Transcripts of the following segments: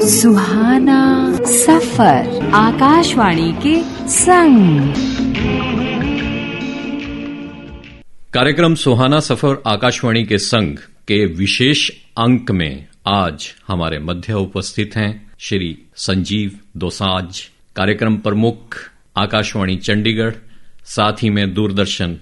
सुहाना सफर आकाशवाणी के संग। कार्यक्रम सुहाना सफर आकाशवाणी के संग के विशेष अंक में आज हमारे मध्य उपस्थित हैं श्री संजीव दोसांझ, कार्यक्रम प्रमुख आकाशवाणी चंडीगढ़, साथ ही में दूरदर्शन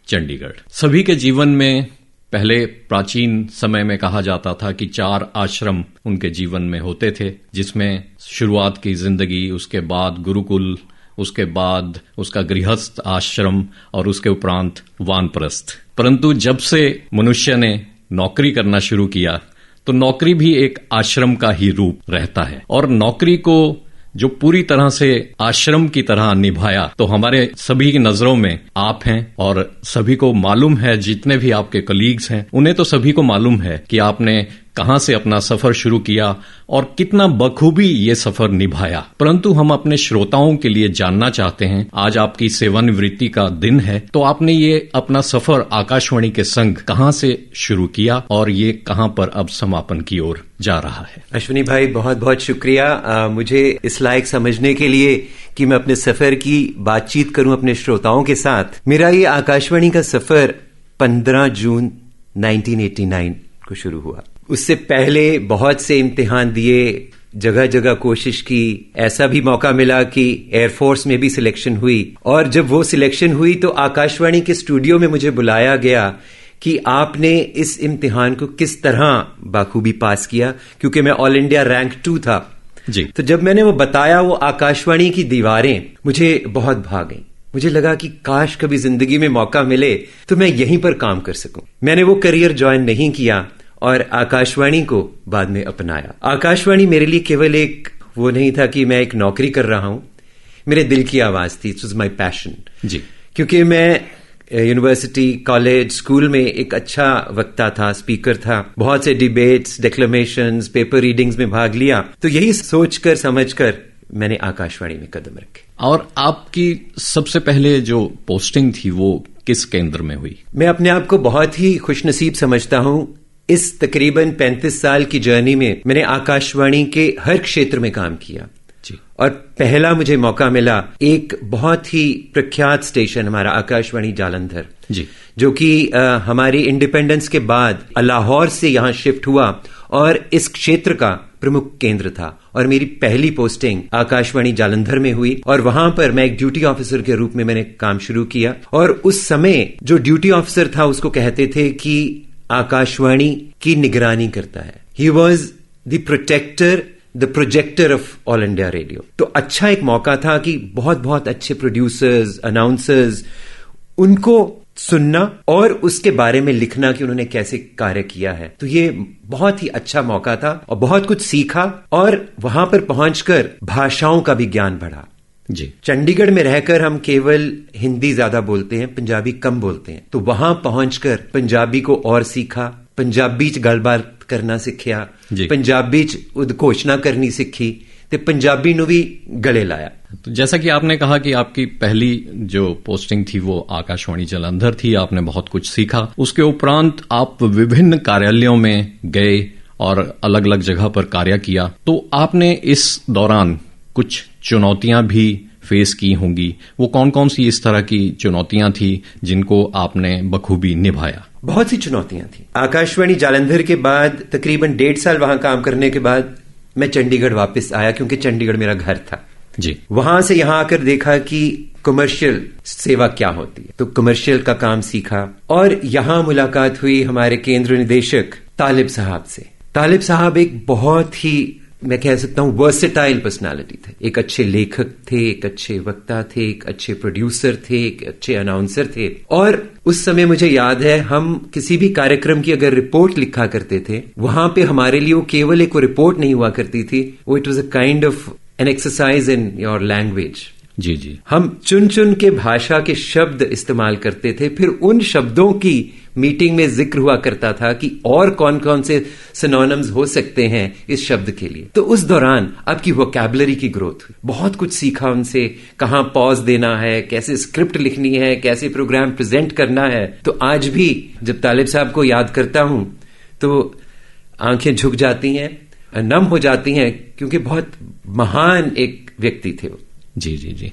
चंडीगढ़। सभी के जीवन में पहले प्राचीन समय में कहा जाता था कि 4 आश्रम उनके जीवन में होते थे, जिसमें शुरुआत की जिंदगी, उसके बाद गुरुकुल, उसके बाद उसका गृहस्थ आश्रम और उसके उपरांत वानप्रस्थ। परंतु जब से मनुष्य ने नौकरी करना शुरू किया तो नौकरी भी एक आश्रम का ही रूप रहता है, और नौकरी को जो पूरी तरह से आश्रम की तरह निभाया तो हमारे सभी की नजरों में आप हैं, और सभी को मालूम है, जितने भी आपके कलीग्स हैं उन्हें तो सभी को मालूम है कि आपने कहां से अपना सफर शुरू किया और कितना बखूबी ये सफर निभाया। परंतु हम अपने श्रोताओं के लिए जानना चाहते हैं, आज आपकी सेवानिवृत्ति का दिन है, तो आपने ये अपना सफर आकाशवाणी के संग कहां से शुरू किया और ये कहां पर अब समापन की ओर जा रहा है? अश्विनी भाई, बहुत बहुत शुक्रिया मुझे इस लायक समझने के लिए कि मैं अपने सफर की बातचीत करूं अपने श्रोताओं के साथ। मेरा ये आकाशवाणी का सफर 15 जून 1989 को शुरू हुआ। उससे पहले बहुत से इम्तिहान दिए, जगह जगह कोशिश की, ऐसा भी मौका मिला कि एयरफोर्स में भी सिलेक्शन हुई, और जब वो सिलेक्शन हुई तो आकाशवाणी के स्टूडियो में मुझे बुलाया गया कि आपने इस इम्तिहान को किस तरह बाखूबी पास किया, क्योंकि मैं ऑल इंडिया रैंक 2 था जी। तो जब मैंने वो बताया, वो आकाशवाणी की दीवारें मुझे बहुत भा गईं। मुझे लगा कि काश कभी जिंदगी में मौका मिले तो मैं यहीं पर काम कर सकूं। मैंने वो करियर ज्वाइन नहीं किया और आकाशवाणी को बाद में अपनाया। आकाशवाणी मेरे लिए केवल एक वो नहीं था कि मैं एक नौकरी कर रहा हूं, मेरे दिल की आवाज थी। इट वाज माय पैशन जी। क्योंकि मैं यूनिवर्सिटी, कॉलेज, स्कूल में एक अच्छा वक्ता था, स्पीकर था, बहुत से डिबेट्स, डिक्लेमेशंस, पेपर रीडिंग्स में भाग लिया। तो यही सोचकर समझकर मैंने आकाशवाणी में कदम रखे। और आपकी सबसे पहले जो पोस्टिंग थी वो किस केंद्र में हुई? मैं अपने आप को बहुत ही खुशनसीब समझता हूं। इस तकरीबन 35 साल की जर्नी में मैंने आकाशवाणी के हर क्षेत्र में काम किया जी। और पहला मुझे मौका मिला एक बहुत ही प्रख्यात स्टेशन, हमारा आकाशवाणी जालंधर जी, जो कि हमारी इंडिपेंडेंस के बाद लाहौर से यहां शिफ्ट हुआ और इस क्षेत्र का प्रमुख केंद्र था। और मेरी पहली पोस्टिंग आकाशवाणी जालंधर में हुई और वहां पर मैं एक ड्यूटी ऑफिसर के रूप में मैंने काम शुरू किया। और उस समय जो ड्यूटी ऑफिसर था उसको कहते थे कि आकाशवाणी की निगरानी करता है। He was the protector, the projector of All India Radio. तो अच्छा एक मौका था कि बहुत बहुत अच्छे प्रोड्यूसर्स, अनाउंसर्स, उनको सुनना और उसके बारे में लिखना कि उन्होंने कैसे कार्य किया है। तो ये बहुत ही अच्छा मौका था और बहुत कुछ सीखा, और वहां पर पहुंचकर भाषाओं का भी ज्ञान बढ़ा जी। चंडीगढ़ में रहकर हम केवल हिंदी ज्यादा बोलते हैं, पंजाबी कम बोलते हैं। तो वहां पहुंचकर पंजाबी को और सीखा, पंजाबी च गलबात करना सीखिया, पंजाबी च उद्घोषणा करनी सीखी, ते पंजाबी नु भी गले लाया। तो जैसा कि आपने कहा कि आपकी पहली जो पोस्टिंग थी वो आकाशवाणी जालंधर थी, आपने बहुत कुछ सीखा। उसके उपरांत आप विभिन्न कार्यालयों में गए और अलग अलग जगह पर कार्य किया। तो आपने इस दौरान कुछ चुनौतियां भी फेस की होंगी। वो कौन कौन सी इस तरह की चुनौतियां थी जिनको आपने बखूबी निभाया? बहुत सी चुनौतियां थी। आकाशवाणी जालंधर के बाद तकरीबन 1.5 साल वहां काम करने के बाद मैं चंडीगढ़ वापस आया, क्योंकि चंडीगढ़ मेरा घर था जी। वहां से यहां आकर देखा कि कमर्शियल सेवा क्या होती है, तो कमर्शियल का काम सीखा। और यहां मुलाकात हुई हमारे केंद्र निदेशक तालिब साहब से। तालिब साहब एक बहुत ही, मैं कह सकता हूं, वर्सेटाइल पर्सनालिटी थे। एक अच्छे लेखक थे, एक अच्छे वक्ता थे, एक अच्छे प्रोड्यूसर थे, एक अच्छे अनाउंसर थे। और उस समय मुझे याद है, हम किसी भी कार्यक्रम की अगर रिपोर्ट लिखा करते थे, वहां पे हमारे लिए वो केवल एक रिपोर्ट नहीं हुआ करती थी, वो it was a kind of an exercise in your language. जी जी। हम चुन चुन के भाषा के शब्द इस्तेमाल करते थे, फिर उन शब्दों की मीटिंग में जिक्र हुआ करता था कि और कौन कौन से सिनोनिम्स हो सकते हैं इस शब्द के लिए। तो उस दौरान आपकी वोकैबुलरी की ग्रोथ हुई, बहुत कुछ सीखा उनसे, कहाँ पॉज देना है, कैसे स्क्रिप्ट लिखनी है, कैसे प्रोग्राम प्रेजेंट करना है। तो आज भी जब तालिब साहब को याद करता हूं तो आंखें झुक जाती हैं नम हो जाती हैं, क्योंकि बहुत महान एक व्यक्ति थे वो। जी जी जी,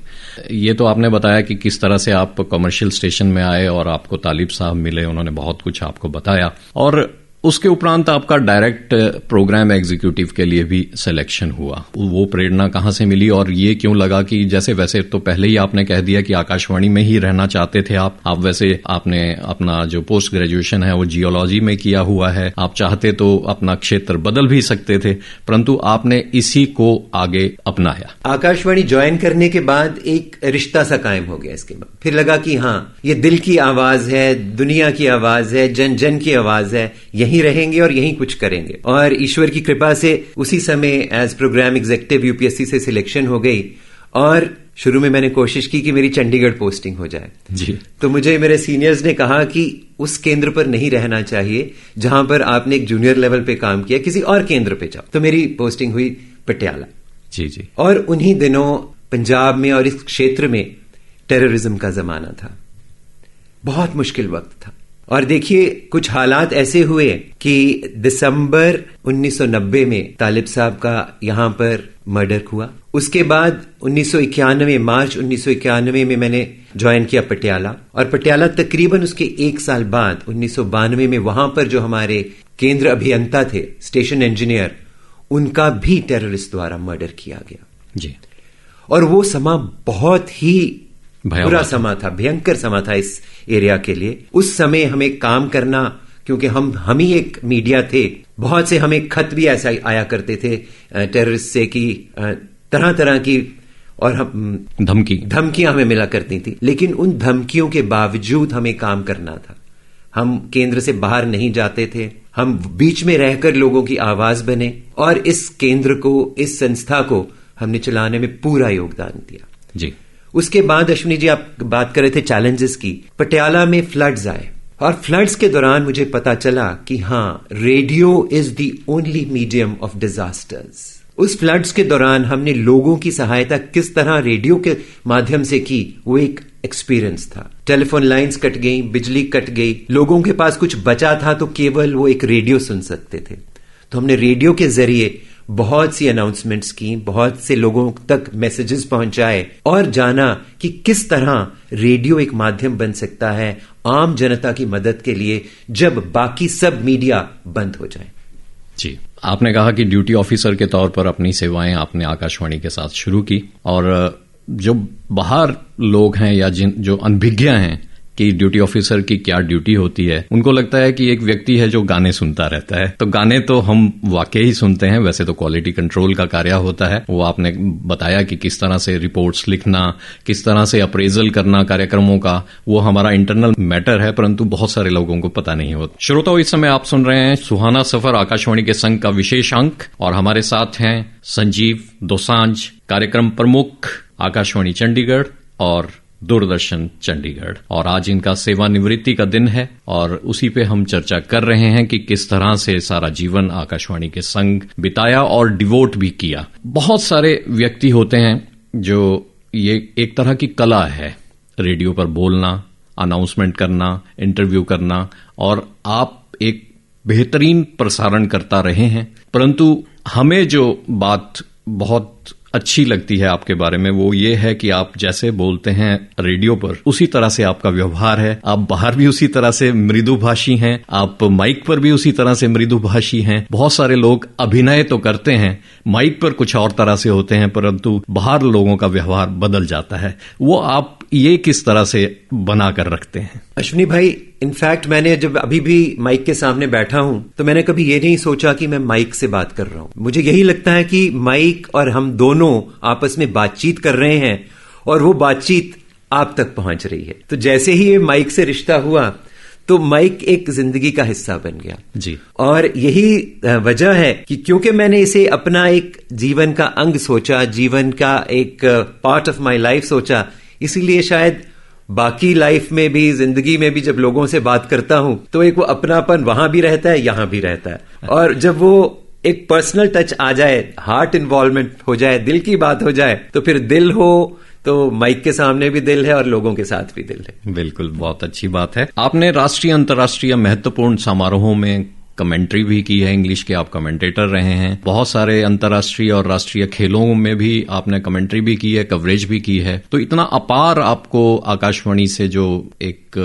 ये तो आपने बताया कि किस तरह से आप कमर्शियल स्टेशन में आए और आपको तालिब साहब मिले, उन्होंने बहुत कुछ आपको बताया, और उसके उपरांत आपका डायरेक्ट प्रोग्राम एग्जीक्यूटिव के लिए भी सिलेक्शन हुआ। वो प्रेरणा कहाँ से मिली, और ये क्यों लगा कि जैसे वैसे तो पहले ही आपने कह दिया कि आकाशवाणी में ही रहना चाहते थे आप वैसे आपने अपना जो पोस्ट ग्रेजुएशन है वो जियोलॉजी में किया हुआ है, आप चाहते तो अपना क्षेत्र बदल भी सकते थे, परंतु आपने इसी को आगे अपनाया। आकाशवाणी ज्वाइन करने के बाद एक रिश्ता सा कायम हो गया। इसके बाद फिर लगा कि हाँ, ये दिल की आवाज है, दुनिया की आवाज है, जन जन की आवाज है, यहीं रहेंगे और यहीं कुछ करेंगे। और ईश्वर की कृपा से उसी समय एज प्रोग्राम एग्जीक्यूटिव यूपीएससी से सिलेक्शन हो गई, और शुरू में मैंने कोशिश की कि मेरी चंडीगढ़ पोस्टिंग हो जाए जी। तो मुझे मेरे सीनियर्स ने कहा कि उस केंद्र पर नहीं रहना चाहिए जहां पर आपने एक जूनियर लेवल पे काम किया, किसी और केंद्र पे जाओ। तो मेरी पोस्टिंग हुई पटियाला। जी जी। और उन्हीं दिनों पंजाब में और इस क्षेत्र में टेररिज्म का जमाना था, बहुत मुश्किल वक्त था। और देखिए, कुछ हालात ऐसे हुए कि दिसंबर 1990 में तालिब साहब का यहां पर मर्डर हुआ। उसके बाद 1991 मार्च 1991 में मैंने ज्वाइन किया पटियाला, और पटियाला तकरीबन उसके एक साल बाद 1992 में वहां पर जो हमारे केंद्र अभियंता थे, स्टेशन इंजीनियर, उनका भी टेररिस्ट द्वारा मर्डर किया गया जी। और वो समा बहुत ही बुरा था। समा था, भयंकर समा था इस एरिया के लिए। उस समय हमें काम करना, क्योंकि हम ही एक मीडिया थे, बहुत से हमें खत भी ऐसा आया करते थे टेररिस्ट से कि तरह तरह की, और हम धमकियां हमें मिला करती थी। लेकिन उन धमकियों के बावजूद हमें काम करना था। हम केंद्र से बाहर नहीं जाते थे, हम बीच में रहकर लोगों की आवाज बने, और इस केंद्र को, इस संस्था को हमने चलाने में पूरा योगदान दिया जी। उसके बाद अश्विनी जी, आप बात कर रहे थे चैलेंजेस की। पटियाला में फ्लड्स आए, और फ्लड्स के दौरान मुझे पता चला कि हाँ, radio is the only medium of disasters. उस फ्लड्स के दौरान हमने लोगों की सहायता किस तरह रेडियो के माध्यम से की, वो एक एक्सपीरियंस था। टेलीफोन लाइंस कट गई, बिजली कट गई, लोगों के पास कुछ बचा था तो केवल वो एक रेडियो सुन सकते थे। तो हमने रेडियो के जरिए बहुत सी अनाउंसमेंट्स की, बहुत से लोगों तक मैसेजेस पहुंचाए, और जाना कि किस तरह रेडियो एक माध्यम बन सकता है आम जनता की मदद के लिए, जब बाकी सब मीडिया बंद हो जाए। जी, आपने कहा कि ड्यूटी ऑफिसर के तौर पर अपनी सेवाएं आपने आकाशवाणी के साथ शुरू की, और जो बाहर लोग हैं या जो अनभिज्ञ हैं कि ड्यूटी ऑफिसर की क्या ड्यूटी होती है, उनको लगता है कि एक व्यक्ति है जो गाने सुनता रहता है। तो गाने तो हम वाकई ही सुनते हैं, वैसे तो क्वालिटी कंट्रोल का कार्य होता है। वो आपने बताया कि किस तरह से रिपोर्ट्स लिखना, किस तरह से अप्रेजल करना कार्यक्रमों का, वो हमारा इंटरनल मैटर है, परंतु बहुत सारे लोगों को पता नहीं होता। श्रोताओं, इस समय आप सुन रहे हैं सुहाना सफर, आकाशवाणी के संग का विशेष अंक, और हमारे साथ हैं संजीव दोसांझ, कार्यक्रम प्रमुख आकाशवाणी चंडीगढ़ और दूरदर्शन चंडीगढ़। और आज इनका सेवानिवृत्ति का दिन है, और उसी पे हम चर्चा कर रहे हैं कि किस तरह से सारा जीवन आकाशवाणी के संग बिताया और डिवोट भी किया। बहुत सारे व्यक्ति होते हैं जो, ये एक तरह की कला है, रेडियो पर बोलना, अनाउंसमेंट करना, इंटरव्यू करना, और आप एक बेहतरीन प्रसारण करता रहे हैं। परंतु हमें जो बात बहुत अच्छी लगती है आपके बारे में, वो ये है कि आप जैसे बोलते हैं रेडियो पर, उसी तरह से आपका व्यवहार है। आप बाहर भी उसी तरह से मृदुभाषी हैं, आप माइक पर भी उसी तरह से मृदुभाषी हैं। बहुत सारे लोग अभिनय तो करते हैं, माइक पर कुछ और तरह से होते हैं, परंतु बाहर लोगों का व्यवहार बदल जाता है। वो आप ये किस तरह से बना कर रखते हैं? अश्विनी भाई, इनफैक्ट मैंने जब अभी भी माइक के सामने बैठा हूं, तो मैंने कभी ये नहीं सोचा कि मैं माइक से बात कर रहा हूं। मुझे यही लगता है कि माइक और हम दोनों आपस में बातचीत कर रहे हैं, और वो बातचीत आप तक पहुंच रही है। तो जैसे ही ये माइक से रिश्ता हुआ, तो माइक एक जिंदगी का हिस्सा बन गया जी। और यही वजह है कि क्योंकि मैंने इसे अपना एक जीवन का अंग सोचा, जीवन का एक पार्ट ऑफ माय लाइफ सोचा, इसीलिए शायद बाकी लाइफ में भी, जिंदगी में भी जब लोगों से बात करता हूं, तो एक वो अपनापन वहां भी रहता है, यहां भी रहता है। और जब वो एक पर्सनल टच आ जाए, हार्ट इन्वॉल्वमेंट हो जाए, दिल की बात हो जाए, तो फिर दिल हो तो माइक के सामने भी दिल है और लोगों के साथ भी दिल है। बिल्कुल, बहुत अच्छी बात है। आपने राष्ट्रीय अंतर्राष्ट्रीय महत्वपूर्ण समारोहों में कमेंट्री भी की है, इंग्लिश के आप कमेंटेटर रहे हैं, बहुत सारे अंतर्राष्ट्रीय और राष्ट्रीय खेलों में भी आपने कमेंट्री भी की है, कवरेज भी की है। तो इतना अपार आपको आकाशवाणी से जो एक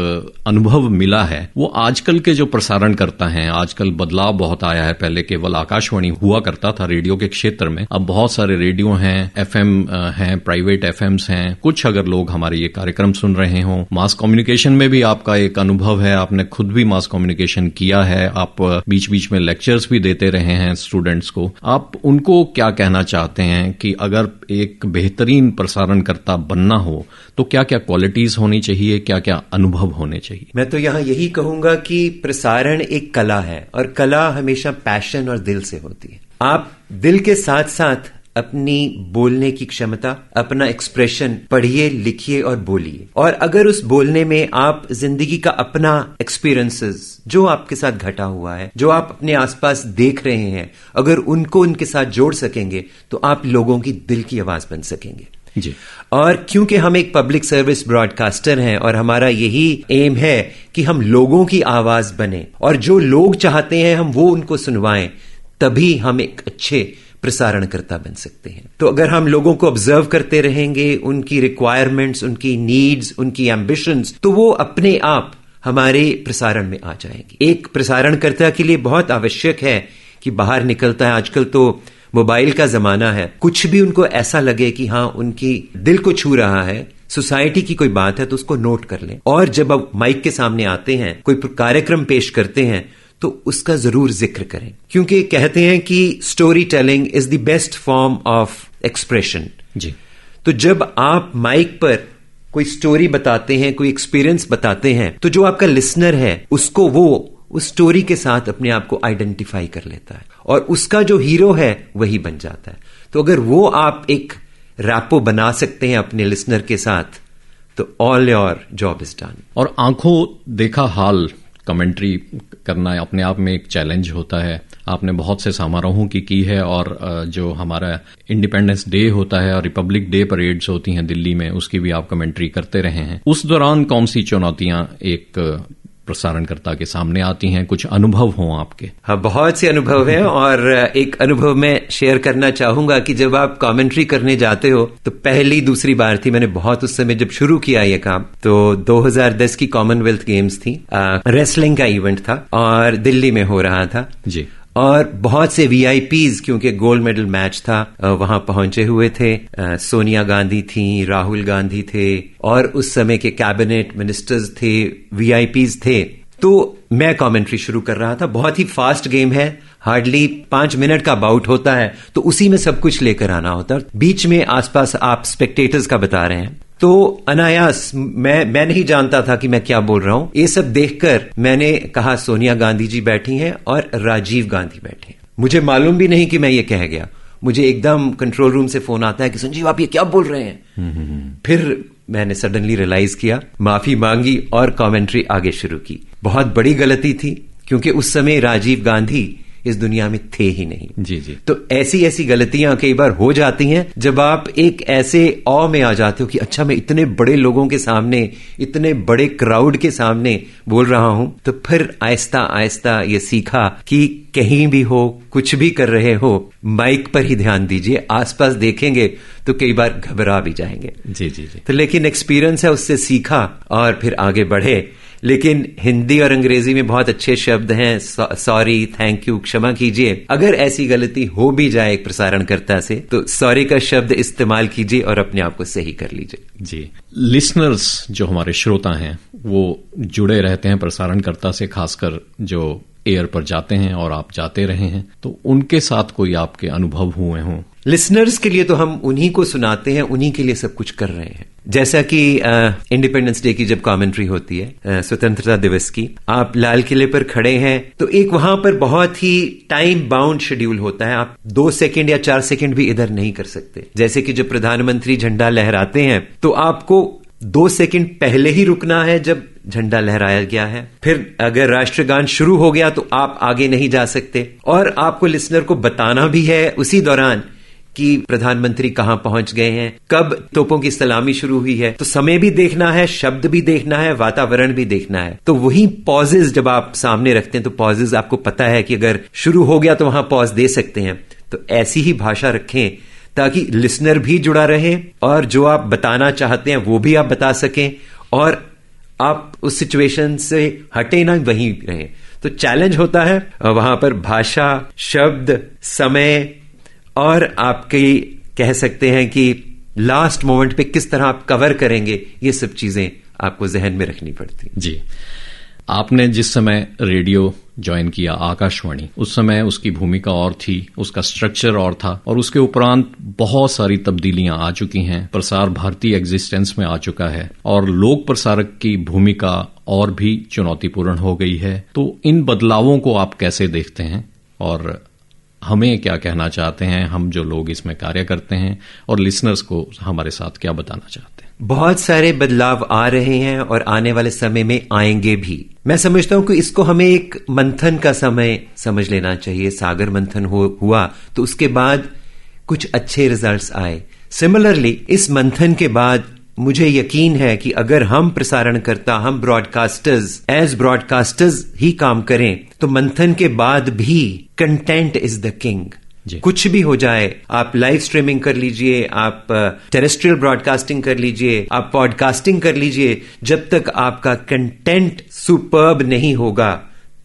अनुभव मिला है, वो आजकल के जो प्रसारणकर्ता हैं, आजकल बदलाव बहुत आया है। पहले केवल आकाशवाणी हुआ करता था रेडियो के क्षेत्र में, अब बहुत सारे रेडियो हैं, एफएम हैं, प्राइवेट एफएम्स हैं। कुछ अगर लोग हमारे ये कार्यक्रम सुन रहे हों, मास कम्युनिकेशन में भी आपका एक अनुभव है, आपने खुद भी मास कम्युनिकेशन किया है, आप बीच बीच में लेक्चर्स भी देते रहे हैं स्टूडेंट्स को। आप उनको क्या कहना चाहते हैं कि अगर एक बेहतरीन प्रसारणकर्ता बनना हो तो क्या क्या क्वालिटीज होनी चाहिए, क्या क्या अनुभव होने चाहिए? मैं तो यहाँ यही कहूंगा कि प्रसारण एक कला है और कला हमेशा पैशन और दिल से होती है। आप दिल के साथ साथ अपनी बोलने की क्षमता, अपना एक्सप्रेशन पढ़िए, लिखिए और बोलिए। और अगर उस बोलने में आप जिंदगी का अपना एक्सपीरियंसेस जो आपके साथ घटा हुआ है, जो आप अपने आसपास देख रहे हैं, अगर उनको उनके साथ जोड़ सकेंगे तो आप लोगों की दिल की आवाज बन सकेंगे जी। और क्योंकि हम एक पब्लिक सर्विस ब्रॉडकास्टर हैं और हमारा यही एम है कि हम लोगों की आवाज बने और जो लोग चाहते हैं हम वो उनको सुनवाएं, तभी हम एक अच्छे प्रसारणकर्ता बन सकते हैं। तो अगर हम लोगों को ऑब्जर्व करते रहेंगे, उनकी रिक्वायरमेंट्स, उनकी नीड्स, उनकी एम्बिशंस, तो वो अपने आप हमारे प्रसारण में आ जाएंगी। एक प्रसारणकर्ता के लिए बहुत आवश्यक है कि बाहर निकलता है, आजकल तो मोबाइल का जमाना है, कुछ भी उनको ऐसा लगे कि हाँ उनकी दिल को छू रहा है, सोसाइटी की कोई बात है, तो उसको नोट कर लें। और जब आप माइक के सामने आते हैं, कोई कार्यक्रम पेश करते हैं, तो उसका जरूर जिक्र करें, क्योंकि कहते हैं कि storytelling is the best form of expression. जी। तो जब आप माइक पर कोई स्टोरी बताते हैं, कोई एक्सपीरियंस बताते हैं, तो जो आपका लिसनर है उसको वो उस स्टोरी के साथ अपने आप को आइडेंटिफाई कर लेता है और उसका जो हीरो है वही बन जाता है। तो अगर वो आप एक रैपो बना सकते हैं अपने लिसनर के साथ, तो all your job is done. और आंखों देखा हाल कमेंट्री करना अपने आप में एक चैलेंज होता है। आपने बहुत से समारोहों की है और जो हमारा इंडिपेंडेंस डे होता है और रिपब्लिक डे परेड्स होती हैं दिल्ली में, उसकी भी आप कमेंट्री करते रहे हैं। उस दौरान कौन सी चुनौतियां एक प्रसारणकर्ता के सामने आती हैं? कुछ अनुभव हों आपके? हाँ, बहुत से अनुभव हैं और एक अनुभव मैं शेयर करना चाहूंगा कि जब आप कमेंट्री करने जाते हो, तो पहली दूसरी बार थी, मैंने बहुत उस समय जब शुरू किया ये काम, तो 2010 की कॉमनवेल्थ गेम्स थी, रेसलिंग का इवेंट था और दिल्ली में हो रहा था जी। और बहुत से वीआईपीज, क्योंकि गोल्ड मेडल मैच था, वहां पहुंचे हुए थे। सोनिया गांधी थी, राहुल गांधी थे और उस समय के कैबिनेट मिनिस्टर्स थे, वीआईपीज थे। तो मैं कमेंट्री शुरू कर रहा था। बहुत ही फास्ट गेम है, हार्डली 5 मिनट का बाउट होता है, तो उसी में सब कुछ लेकर आना होता है। बीच में आसपास आप स्पेक्टेटर्स का बता रहे हैं, तो अनायास मैं नहीं जानता था कि मैं क्या बोल रहा हूं। ये सब देखकर मैंने कहा सोनिया गांधी जी बैठी हैं और राजीव गांधी बैठे हैं। मुझे मालूम भी नहीं कि मैं ये कह गया। मुझे एकदम कंट्रोल रूम से फोन आता है कि संजीव आप ये क्या बोल रहे हैं। फिर मैंने सडनली रियलाइज किया, माफी मांगी और कमेंट्री आगे शुरू की। बहुत बड़ी गलती थी, क्योंकि उस समय राजीव गांधी इस दुनिया में थे ही नहीं। जी जी। तो ऐसी गलतियां कई बार हो जाती हैं जब आप एक ऐसे ऑ में आ जाते हो कि अच्छा मैं इतने बड़े लोगों के सामने, इतने बड़े क्राउड के सामने बोल रहा हूं। तो फिर आहिस्ता आहिस्ता ये सीखा कि कहीं भी हो, कुछ भी कर रहे हो, माइक पर ही ध्यान दीजिए। आसपास देखेंगे तो कई बार घबरा भी जाएंगे। जी जी जी। तो लेकिन एक्सपीरियंस है, उससे सीखा और फिर आगे बढ़े। लेकिन हिंदी और अंग्रेजी में बहुत अच्छे शब्द हैं, सॉरी, थैंक यू, क्षमा कीजिए। अगर ऐसी गलती हो भी जाए एक प्रसारणकर्ता से, तो सॉरी का शब्द इस्तेमाल कीजिए और अपने आप को सही कर लीजिए। जी। लिसनर्स जो हमारे श्रोता हैं वो जुड़े रहते हैं प्रसारणकर्ता से, खासकर जो एयर पर जाते हैं और आप जाते रहे हैं, तो उनके साथ कोई आपके अनुभव हुए हों? लिसनर्स के लिए तो हम उन्हीं को सुनाते हैं, उन्हीं के लिए सब कुछ कर रहे हैं। जैसा कि इंडिपेंडेंस डे की जब कमेंट्री होती है, स्वतंत्रता दिवस की, आप लाल किले पर खड़े हैं, तो एक वहां पर बहुत ही टाइम बाउंड शेड्यूल होता है। आप 2 सेकंड या 4 सेकंड भी इधर नहीं कर सकते। जैसे कि जब प्रधानमंत्री झंडा लहराते हैं, तो आपको 2 सेकंड पहले ही रुकना है जब झंडा लहराया गया है। फिर अगर राष्ट्रगान शुरू हो गया तो आप आगे नहीं जा सकते। और आपको लिसनर को बताना भी है उसी दौरान कि प्रधानमंत्री कहां पहुंच गए हैं, कब तोपों की सलामी शुरू हुई है। तो समय भी देखना है, शब्द भी देखना है, वातावरण भी देखना है। तो वही पॉजेज जब आप सामने रखते हैं तो पॉजेज आपको पता है कि अगर शुरू हो गया तो वहां पॉज दे सकते हैं। तो ऐसी ही भाषा रखें ताकि लिसनर भी जुड़ा रहे और जो आप बताना चाहते हैं वो भी आप बता सकें और आप उस सिचुएशन से हटे ना, वहीं रहे। तो चैलेंज होता है वहां पर भाषा, शब्द, समय और आपके कह सकते हैं कि लास्ट मोमेंट पे किस तरह आप कवर करेंगे, ये सब चीजें आपको जहन में रखनी पड़ती। जी, आपने जिस समय रेडियो ज्वाइन किया आकाशवाणी, उस समय उसकी भूमिका और थी, उसका स्ट्रक्चर और था और उसके उपरांत बहुत सारी तब्दीलियां आ चुकी हैं। प्रसार भारती एग्जिस्टेंस में आ चुका है और लोक प्रसारक की भूमिका और भी चुनौतीपूर्ण हो गई है। तो इन बदलावों को आप कैसे देखते हैं और हमें क्या कहना चाहते हैं, हम जो लोग इसमें कार्य करते हैं, और लिसनर्स को हमारे साथ क्या बताना चाहते हैं? बहुत सारे बदलाव आ रहे हैं और आने वाले समय में आएंगे भी। मैं समझता हूं कि इसको हमें एक मंथन का समय समझ लेना चाहिए। सागर मंथन हुआ तो उसके बाद कुछ अच्छे रिजल्ट्स आए। सिमिलरली इस मंथन के बाद मुझे यकीन है कि अगर हम प्रसारणकर्ता, हम ब्रॉडकास्टर्स एज ब्रॉडकास्टर्स ही काम करें तो मंथन के बाद भी कंटेंट इज द किंग। कुछ भी हो जाए, आप लाइव स्ट्रीमिंग कर लीजिए, आप टेरेस्ट्रियल ब्रॉडकास्टिंग कर लीजिए, आप पॉडकास्टिंग कर लीजिए, जब तक आपका कंटेंट सुपर्ब नहीं होगा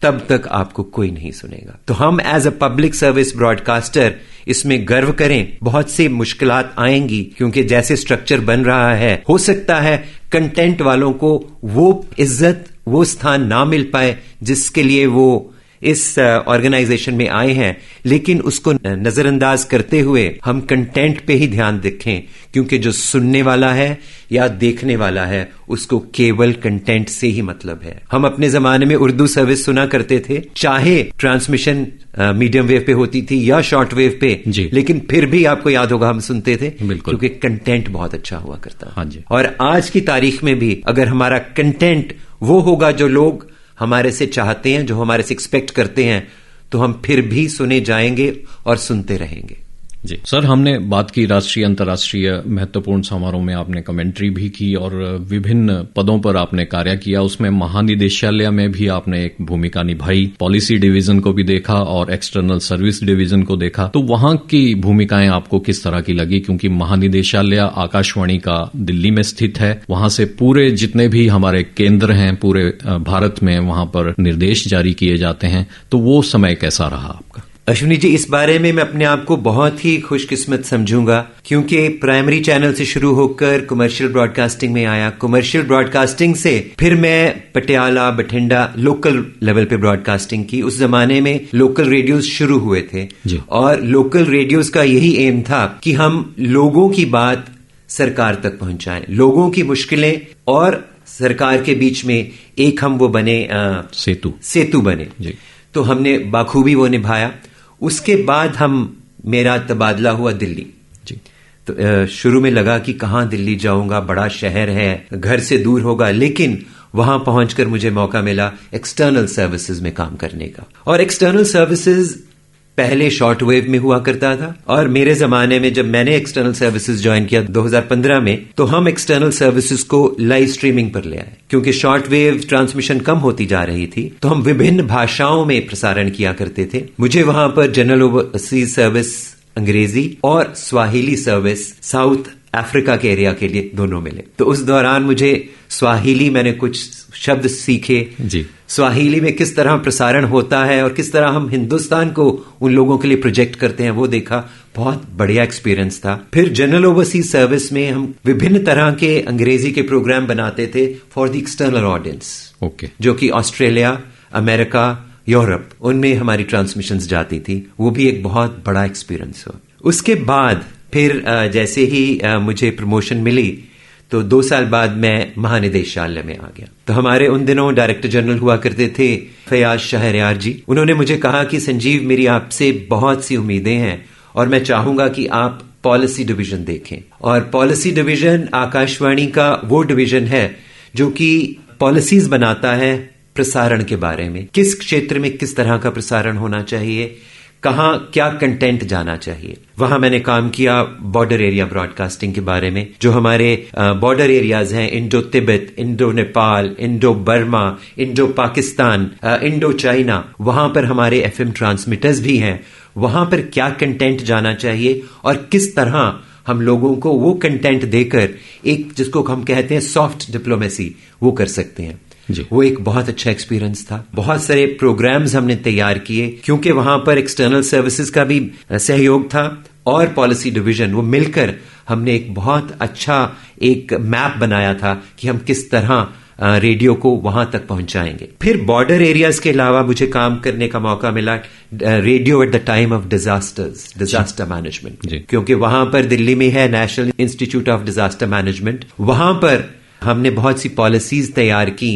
तब तक आपको कोई नहीं सुनेगा। तो हम as a public service broadcaster इसमें गर्व करें। बहुत सी मुश्किलात आएंगी क्योंकि जैसे स्ट्रक्चर बन रहा है, हो सकता है कंटेंट वालों को वो इज्जत, वो स्थान ना मिल पाए जिसके लिए वो इस ऑर्गेनाइजेशन में आए हैं, लेकिन उसको नजरअंदाज करते हुए हम कंटेंट पे ही ध्यान रखें क्योंकि जो सुनने वाला है या देखने वाला है उसको केवल कंटेंट से ही मतलब है। हम अपने जमाने में उर्दू सर्विस सुना करते थे, चाहे ट्रांसमिशन मीडियम वेव पे होती थी या शॉर्ट वेव पे, लेकिन फिर भी आपको याद होगा हम सुनते थे क्योंकि कंटेंट बहुत अच्छा हुआ करता। हाँ जी। और आज की तारीख में भी अगर हमारा कंटेंट वो होगा जो लोग हमारे से चाहते हैं, जो हमारे से एक्सपेक्ट करते हैं, तो हम फिर भी सुने जाएंगे और सुनते रहेंगे। जी सर, हमने बात की राष्ट्रीय अंतर्राष्ट्रीय महत्वपूर्ण समारोह में आपने कमेंट्री भी की और विभिन्न पदों पर आपने कार्य किया। उसमें महानिदेशालय में भी आपने एक भूमिका निभाई, पॉलिसी डिवीजन को भी देखा और एक्सटर्नल सर्विस डिवीजन को देखा। तो वहां की भूमिकाएं आपको किस तरह की लगी? क्योंकि महानिदेशालय आकाशवाणी का दिल्ली में स्थित है, वहां से पूरे जितने भी हमारे केंद्र हैं पूरे भारत में, वहां पर निर्देश जारी किए जाते हैं। तो वो समय कैसा रहा आपका? अश्विनी जी, इस बारे में मैं अपने आप को बहुत ही खुशकिस्मत समझूंगा क्योंकि प्राइमरी चैनल से शुरू होकर कमर्शियल ब्रॉडकास्टिंग में आया, कमर्शियल ब्रॉडकास्टिंग से फिर मैं पटियाला, बठिंडा लोकल लेवल पे ब्रॉडकास्टिंग की। उस जमाने में लोकल रेडियोज शुरू हुए थे और लोकल रेडियोज का यही एम था कि हम लोगों की बात सरकार तक पहुंचाएं, लोगों की मुश्किलें और सरकार के बीच में एक हम वो बने, सेतु बने। तो हमने बाखूबी वो निभाया। उसके बाद मेरा तबादला हुआ दिल्ली। तो शुरू में लगा कि कहां दिल्ली जाऊंगा, बड़ा शहर है, घर से दूर होगा, लेकिन वहां पहुंचकर मुझे मौका मिला एक्सटर्नल सर्विसेज में काम करने का। और एक्सटर्नल सर्विसेज पहले शॉर्ट वेव में हुआ करता था और मेरे जमाने में जब मैंने एक्सटर्नल सर्विसेज ज्वाइन किया 2015 में, तो हम एक्सटर्नल सर्विसेज को लाइव स्ट्रीमिंग पर ले आए क्योंकि शॉर्ट वेव ट्रांसमिशन कम होती जा रही थी। तो हम विभिन्न भाषाओं में प्रसारण किया करते थे। मुझे वहां पर जनरल ओवरसीज सर्विस अंग्रेजी और स्वाहिली सर्विस साउथ अफ्रीका के एरिया के लिए दोनों मिले। तो उस दौरान मुझे स्वाहिली, मैंने कुछ शब्द सीखे जी। स्वाहिली में किस तरह प्रसारण होता है और किस तरह हम हिंदुस्तान को उन लोगों के लिए प्रोजेक्ट करते हैं, वो देखा। बहुत बढ़िया एक्सपीरियंस था। फिर जनरल ओवरसीज सर्विस में हम विभिन्न तरह के अंग्रेजी के प्रोग्राम बनाते थे फॉर द एक्सटर्नल ऑडियंस, जो कि ऑस्ट्रेलिया, अमेरिका, यूरोप, उनमें हमारी ट्रांसमिशंस जाती थी। वो भी एक बहुत बड़ा एक्सपीरियंस हुआ। उसके बाद फिर जैसे ही मुझे प्रमोशन मिली तो 2 साल बाद मैं महानिदेशालय में आ गया। तो हमारे उन दिनों डायरेक्टर जनरल हुआ करते थे फयाज शहरयार जी। उन्होंने मुझे कहा कि संजीव, मेरी आपसे बहुत सी उम्मीदें हैं और मैं चाहूंगा कि आप पॉलिसी डिवीजन देखें। और पॉलिसी डिवीजन आकाशवाणी का वो डिवीजन है जो कि पॉलिसीज बनाता है प्रसारण के बारे में, किस क्षेत्र में किस तरह का प्रसारण होना चाहिए, कहाँ क्या कंटेंट जाना चाहिए। वहां मैंने काम किया बॉर्डर एरिया ब्रॉडकास्टिंग के बारे में, जो हमारे बॉर्डर एरियाज हैं, Indo Tibet, Indo Nepal, Indo Burma, Indo Pakistan, Indo China, वहां पर हमारे एफएम ट्रांसमीटर्स भी हैं। वहां पर क्या कंटेंट जाना चाहिए और किस तरह हम लोगों को वो कंटेंट देकर एक जिसको हम कहते हैं सॉफ्ट डिप्लोमेसी वो कर सकते हैं जी। वो एक बहुत अच्छा एक्सपीरियंस था। बहुत सारे प्रोग्राम्स हमने तैयार किए, क्योंकि वहां पर एक्सटर्नल सर्विसेज का भी सहयोग था और पॉलिसी डिवीजन, वो मिलकर हमने एक बहुत अच्छा एक मैप बनाया था कि हम किस तरह रेडियो को वहां तक पहुंचाएंगे। फिर बॉर्डर एरियाज के अलावा मुझे काम करने का मौका मिला radio at the time of disaster management, क्योंकि वहां पर दिल्ली में है national institute of disaster management. वहां पर हमने बहुत सी पॉलिसीज तैयार की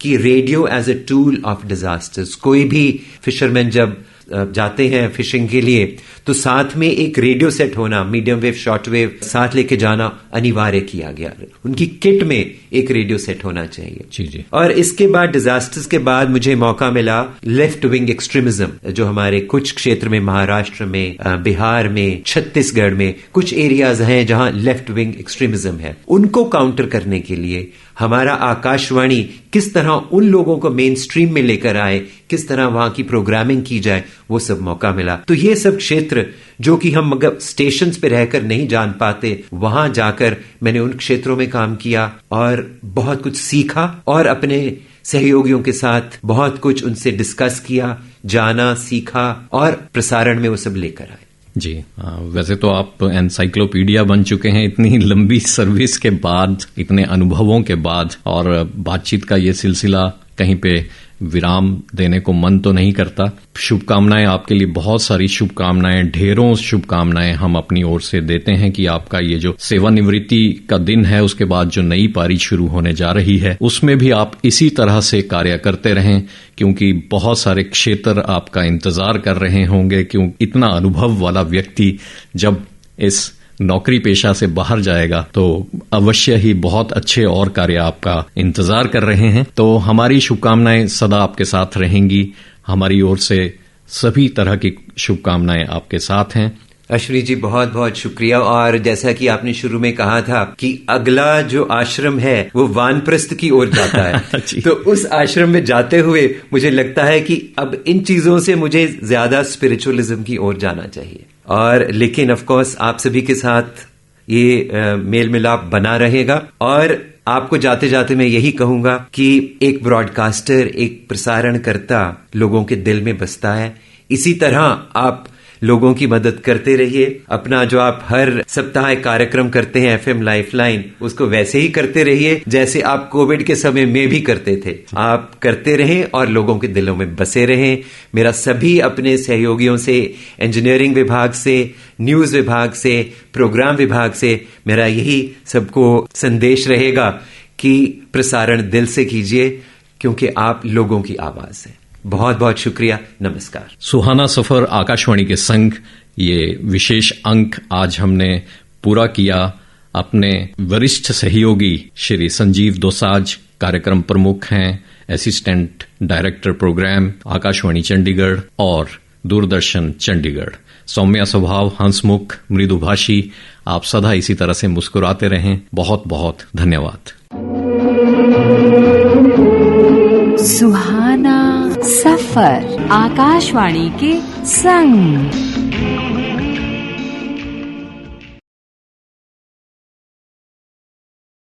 कि radio as a tool of disasters, कोई भी फिशरमैन जब जाते हैं फिशिंग के लिए तो साथ में एक रेडियो सेट होना, मीडियम वेव शॉर्ट वेव साथ लेके जाना अनिवार्य किया गया। उनकी किट में एक रेडियो सेट होना चाहिए। जी। और इसके बाद डिजास्टर्स के बाद मुझे मौका मिला लेफ्ट विंग एक्सट्रीमिज्म, जो हमारे कुछ क्षेत्र में, महाराष्ट्र में, बिहार में, छत्तीसगढ़ में कुछ एरियाज हैं जहां लेफ्ट विंग एक्सट्रीमिज्म है, उनको काउंटर करने के लिए हमारा आकाशवाणी किस तरह उन लोगों को मेन स्ट्रीम में लेकर आए, किस तरह वहां की प्रोग्रामिंग की जाए, वो सब मौका मिला। तो ये सब क्षेत्र जो कि हम अगर स्टेशंस पे रहकर नहीं जान पाते, वहां जाकर मैंने उन क्षेत्रों में काम किया और बहुत कुछ सीखा और अपने सहयोगियों के साथ बहुत कुछ उनसे डिस्कस किया, जाना, सीखा और प्रसारण में वो सब लेकर आए। जी, वैसे तो आप एनसाइक्लोपीडिया बन चुके हैं इतनी लंबी सर्विस के बाद, इतने अनुभवों के बाद, और बातचीत का ये सिलसिला कहीं पे विराम देने को मन तो नहीं करता। शुभकामनाएं आपके लिए, बहुत सारी शुभकामनाएं, ढेरों शुभकामनाएं हम अपनी ओर से देते हैं कि आपका ये जो सेवानिवृत्ति का दिन है, उसके बाद जो नई पारी शुरू होने जा रही है, उसमें भी आप इसी तरह से कार्य करते रहें, क्योंकि बहुत सारे क्षेत्र आपका इंतजार कर रहे होंगे। क्यों इतना अनुभव वाला व्यक्ति जब इस नौकरी पेशा से बाहर जाएगा तो अवश्य ही बहुत अच्छे और कार्य आपका इंतजार कर रहे हैं। तो हमारी शुभकामनाएं सदा आपके साथ रहेंगी। हमारी ओर से सभी तरह की शुभकामनाएं आपके साथ हैं। अश्विनी जी, बहुत बहुत शुक्रिया। और जैसा कि आपने शुरू में कहा था कि अगला जो आश्रम है वो वानप्रस्थ की ओर जाता है तो उस आश्रम में जाते हुए मुझे लगता है कि अब इन चीजों से मुझे ज्यादा स्पिरिचुअलिज्म की ओर जाना चाहिए। और लेकिन ऑफ कोर्स आप सभी के साथ ये मेल मिलाप बना रहेगा। और आपको जाते जाते मैं यही कहूंगा कि एक ब्रॉडकास्टर, एक प्रसारणकर्ता लोगों के दिल में बसता है। इसी तरह आप लोगों की मदद करते रहिए। अपना जो आप हर सप्ताह एक कार्यक्रम करते हैं एफएम लाइफलाइन, उसको वैसे ही करते रहिए जैसे आप कोविड के समय में भी करते थे। आप करते रहें और लोगों के दिलों में बसे रहें। मेरा सभी अपने सहयोगियों से, इंजीनियरिंग विभाग से, न्यूज विभाग से, प्रोग्राम विभाग से मेरा यही सबको संदेश रहेगा कि प्रसारण दिल से कीजिए, क्योंकि आप लोगों की आवाज है। बहुत बहुत शुक्रिया, नमस्कार। सुहाना सफर आकाशवाणी के संग ये विशेष अंक आज हमने पूरा किया। अपने वरिष्ठ सहयोगी श्री संजीव दोसांझ कार्यक्रम प्रमुख हैं, assistant director programme Akashvani Chandigarh और दूरदर्शन चंडीगढ़। सौम्या स्वभाव, हंसमुख, मृदुभाषी, आप सदा इसी तरह से मुस्कुराते रहें। बहुत बहुत धन्यवाद। सुहाना सफर आकाशवाणी के संग।